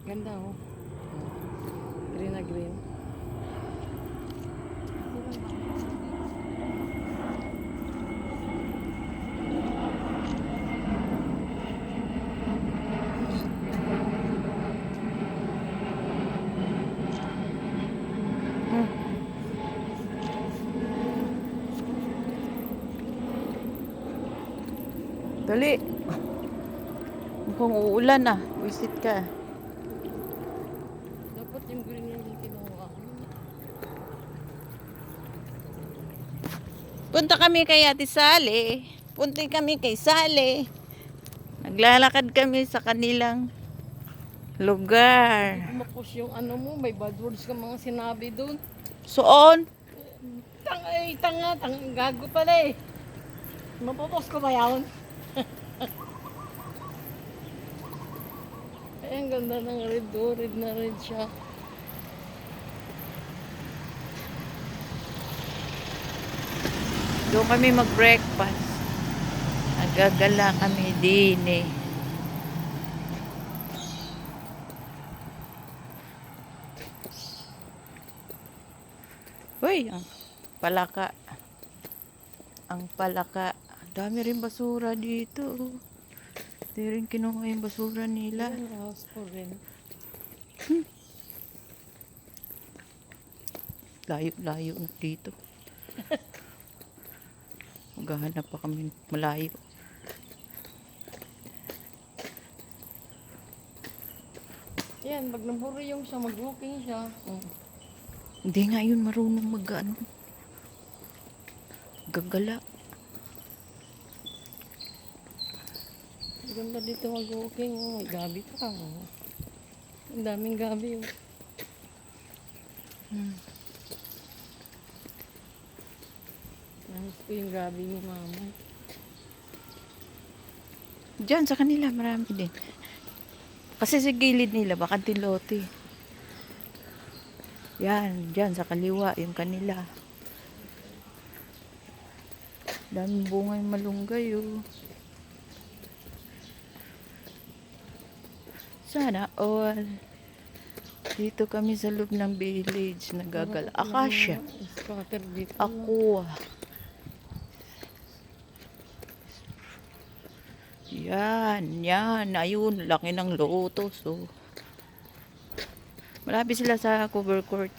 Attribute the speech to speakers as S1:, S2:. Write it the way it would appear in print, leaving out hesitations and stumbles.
S1: Ganda oh. Green na green.
S2: Dali. Mukhang uulan ah. Visit ka.
S1: Dapat yung green yung kinuha.
S2: Punta kami kay Ate Sally. Punta kami kay Sally. Naglalakad kami sa kanilang lugar.
S1: Kumapos yung ano mo, may bad words ka mga sinabi doon.
S2: Soon?
S1: Gago pala eh. Mapapos ko ba yun? Ay, ang ganda ng red oh, red na red siya.
S2: Doon kami mag-breakfast. Nagagala kami din eh. Uy, ang palaka. Ang palaka. Dami rin basura dito. Di rin kinuha yung basura nila.
S1: Yan, house ko rin.
S2: Layo-layo na dito. Maghahanap pa kami malayo.
S1: Yan, pag naburi yung siya, mag-walking siya.
S2: Hindi nga yun marunong mag-ano. Gagala.
S1: Ganda dito mag-walking. Oh, may gabi pa. Oh. Ang daming gabi. Oh. Nahis ko yung gabi ni mama.
S2: Diyan sa kanila marami din. Kasi sa gilid nila bakanting lote. Yan, diyan sa kaliwa yung kanila. Daming bunga yung malunggay oh. Sana all. Dito kami sa loob ng village nagagala. Akasya.
S1: Scatter dito.
S2: Aqua. Yan. Ayun, laki ng lotus oh. Malapit sila sa cover court.